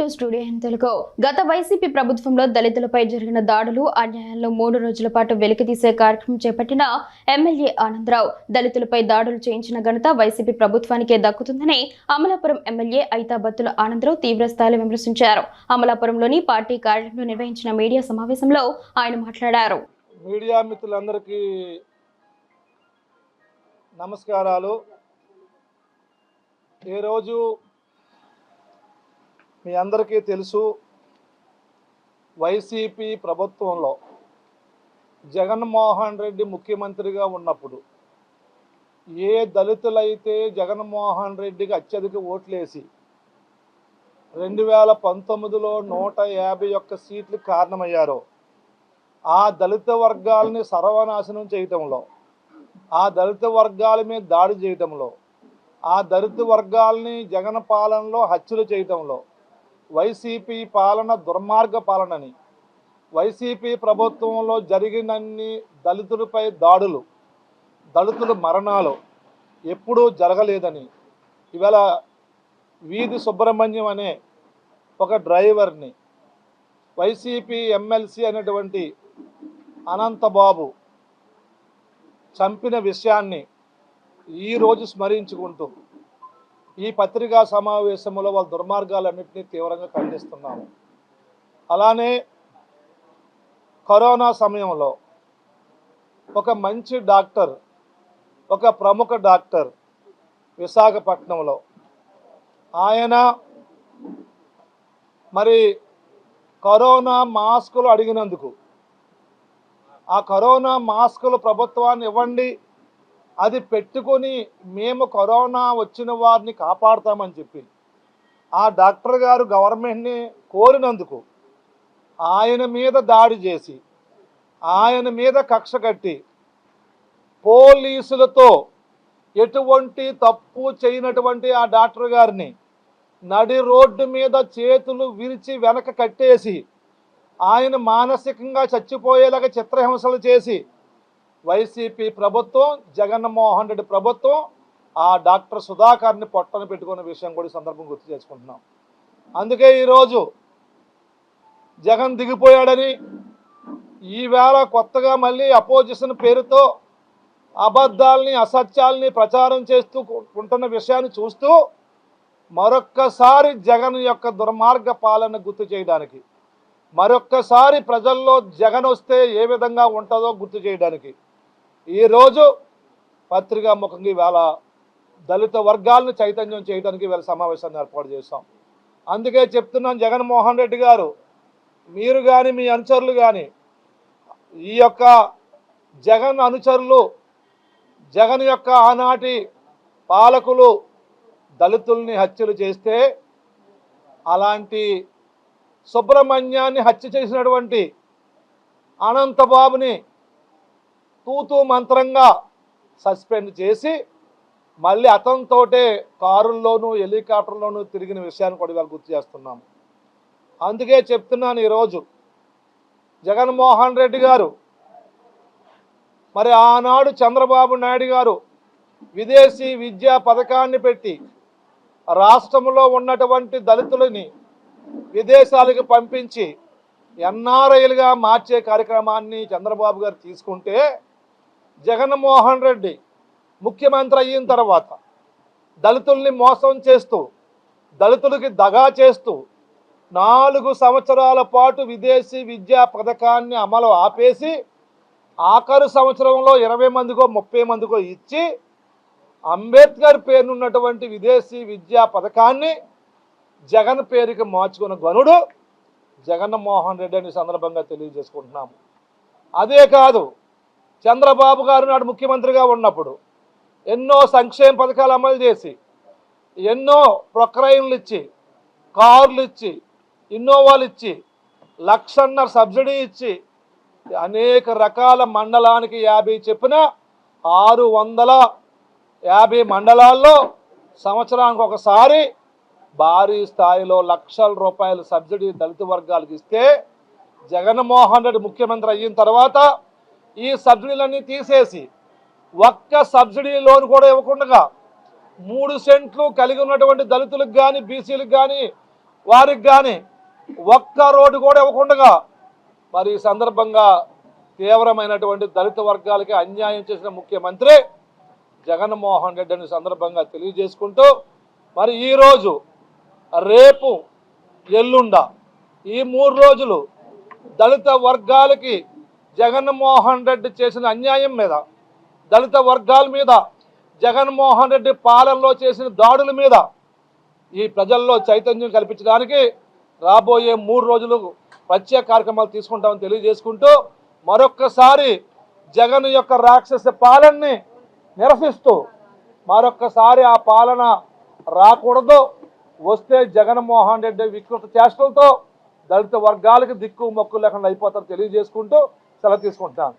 To studio in Telugu. గత YCP ప్రభుత్వంలో దళితులపై జరిగిన దాడులు, అన్యాయాలను 3 రోజుల పాటు వెలికితీసే కార్యక్రమం చేపట్టిన ఎమ్మెల్యే ఆనందరావు దళితులపై దాడులు చేయించిన ఘనత వైసీపీ ప్రభుత్వానికే దక్కుతుందని అమలాపురం ఎమ్మెల్యే ఐతాబత్తుల ఆనందరావు తీవ్రస్థాయిలో విమర్శించారు. అమలాపురంలోని పార్టీ కార్యాలయంలో నిర్వహించిన మీడియా సమావేశంలో ఆయన మాట్లాడారు. మీడియా మిత్రులందరికీ నమస్కారాలు. ఈరోజు మీ అందరికీ తెలుసు, వైసీపీ ప్రభుత్వంలో జగన్మోహన్ రెడ్డి ముఖ్యమంత్రిగా ఉన్నప్పుడు ఏ దళితులైతే జగన్మోహన్ రెడ్డికి అత్యధిక ఓట్లేసి 2019లో 151 సీట్లు కారణమయ్యారో ఆ దళిత వర్గాలని సర్వనాశనం చేయటంలో, ఆ దళిత వర్గాల మీద దాడి చేయటంలో, ఆ దళిత వర్గాలని జగన్ పాలనలో హత్యలు చేయటంలో వైసీపీ పాలన దుర్మార్గ పాలనని, వైసీపీ ప్రభుత్వంలో జరిగినన్ని దళితులపై దాడులు, దళితుల మరణాలు ఎప్పుడూ జరగలేదని ఇవాళ వీధి సుబ్రహ్మణ్యం అనే ఒక డ్రైవర్ని వైసీపీ ఎమ్మెల్సీ అనేటువంటి అనంతబాబు చంపిన విషయాన్ని ఈరోజు స్మరించుకుంటూ ఈ పత్రికా సమావేశంలో వాళ్ళ దుర్మార్గాలన్నింటినీ తీవ్రంగా ఖండిస్తున్నాము. అలానే కరోనా సమయంలో ఒక మంచి డాక్టర్, ఒక ప్రముఖ డాక్టర్ విశాఖపట్నంలో ఆయన మరి కరోనా మాస్కులు అడిగినందుకు ఆ కరోనా మాస్కులు ప్రభుత్వాన్ని ఇవ్వండి, అది పెట్టుకొని మేము కరోనా వచ్చిన వారిని కాపాడుతామని చెప్పి ఆ డాక్టర్ గారు గవర్నమెంట్ని కోరినందుకు ఆయన మీద దాడి చేసి, ఆయన మీద కక్ష కట్టి, పోలీసులతో ఎటువంటి తప్పు చేయనటువంటి ఆ డాక్టర్ గారిని నడి రోడ్డు మీద చేతులు విరిచి వెనక కట్టేసి ఆయన మానసికంగా చచ్చిపోయేలాగా చిత్రహింసలు చేసి వైసీపీ ప్రభుత్వం, జగన్మోహన్ రెడ్డి ప్రభుత్వం ఆ డాక్టర్ సుధాకర్ని పొట్టన పెట్టుకున్న విషయం కూడా ఈ సందర్భం గుర్తు చేసుకుంటున్నాం. అందుకే ఈరోజు జగన్ దిగిపోయాడని ఈవేళ కొత్తగా మళ్ళీ అపోజిషన్ పేరుతో అబద్ధాలని, అసత్యాల్ని ప్రచారం చేస్తూ ఉంటున్న విషయాన్ని చూస్తూ మరొక్కసారి జగన్ యొక్క దుర్మార్గ పాలన గుర్తు చేయడానికి, మరొక్కసారి ప్రజల్లో జగన్ వస్తే ఏ విధంగా ఉంటుందో గుర్తు చేయడానికి ఈరోజు పత్రికా ముఖంగా ఇవాళ దళిత వర్గాలను చైతన్యం చేయడానికి ఇవాళ సమావేశాన్ని ఏర్పాటు చేస్తాం. అందుకే చెప్తున్నాను, జగన్మోహన్ రెడ్డి గారు, మీరు కానీ మీ అనుచరులు కానీ ఈ యొక్క జగన్ అనుచరులు, జగన్ యొక్క ఆనాటి పాలకులు దళితుల్ని హత్యలు చేస్తే అలాంటి సుబ్రహ్మణ్యాన్ని హత్య చేసినటువంటి అనంతబాబుని తూతూ మంత్రంగా సస్పెండ్ చేసి మళ్ళీ అతనితోటే కారుల్లోనూ హెలికాప్టర్లోనూ తిరిగిన విషయాన్ని కూడా ఇవాళ గుర్తు చేస్తున్నాము. అందుకే చెప్తున్నాను, ఈరోజు జగన్మోహన్ రెడ్డి గారు మరి ఆనాడు చంద్రబాబు నాయుడు గారు విదేశీ విద్యా పథకాన్ని పెట్టి రాష్ట్రంలో ఉన్నటువంటి దళితులని విదేశాలకు పంపించి ఎన్ఆర్ఐలుగా మార్చే కార్యక్రమాన్ని చంద్రబాబు గారు తీసుకుంటే, జగన్మోహన్ రెడ్డి ముఖ్యమంత్రి అయిన తర్వాత దళితుల్ని మోసం చేస్తూ, దళితులకి దగా చేస్తూ 4 సంవత్సరాల పాటు విదేశీ విద్యా పథకాన్ని అమలు ఆపేసి ఆఖరు సంవత్సరంలో 20 మందికో 30 మందికో ఇచ్చి అంబేద్కర్ పేరునున్నటువంటి విదేశీ విద్యా పథకాన్ని జగన్ పేరుకి మార్చుకున్న గనుడు జగన్మోహన్ రెడ్డి అని సందర్భంగా తెలియజేసుకుంటున్నాము. అదే కాదు, చంద్రబాబు గారు నాడు ముఖ్యమంత్రిగా ఉన్నప్పుడు ఎన్నో సంక్షేమ పథకాలు అమలు చేసి, ఎన్నో ప్రొక్రైన్లు ఇచ్చి, కార్లు ఇచ్చి, ఇన్నోవాలు ఇచ్చి, 1,50,000 సబ్సిడీ ఇచ్చి అనేక రకాల మండలానికి 50 చెప్పిన 650 మండలాల్లో సంవత్సరానికి ఒకసారి భారీ స్థాయిలో లక్షల రూపాయల సబ్సిడీ దళిత వర్గాలకు ఇస్తే, జగన్మోహన్ రెడ్డి ముఖ్యమంత్రి అయిన తర్వాత ఈ సబ్సిడీలన్నీ తీసేసి ఒక్క సబ్సిడీ లోన్ కూడా ఇవ్వకుండా 3 సెంట్లు కలిగి ఉన్నటువంటి దళితులకు కానీ, బీసీలకు కానీ వారికి కానీ ఒక్క రోడ్డు కూడా ఇవ్వకుండా మరి ఈ సందర్భంగా తీవ్రమైనటువంటి దళిత వర్గాలకి అన్యాయం చేసిన ముఖ్యమంత్రి జగన్మోహన్ రెడ్డి అనే సందర్భంగా తెలియజేసుకుంటూ మరి ఈరోజు రేపు ఎల్లుండ ఈ 3 రోజులు దళిత వర్గాలకి జగన్మోహన్ రెడ్డి చేసిన అన్యాయం మీద, దళిత వర్గాల మీద జగన్మోహన్ రెడ్డి పాలనలో చేసిన దాడుల మీద ఈ ప్రజల్లో చైతన్యం కల్పించడానికి రాబోయే 3 రోజులు ప్రత్యేక కార్యక్రమాలు తీసుకుంటామని తెలియజేసుకుంటూ మరొక్కసారి జగన్ యొక్క రాక్షస పాలనని నిరసిస్తూ మరొక్కసారి ఆ పాలన రాకూడదు, వస్తే జగన్మోహన్ రెడ్డి వికృత చేష్టలతో దళిత వర్గాలకు దిక్కు మొక్కు లేకుండా అయిపోతారు తెలియజేసుకుంటూ సెలవు తీసుకుంటాను.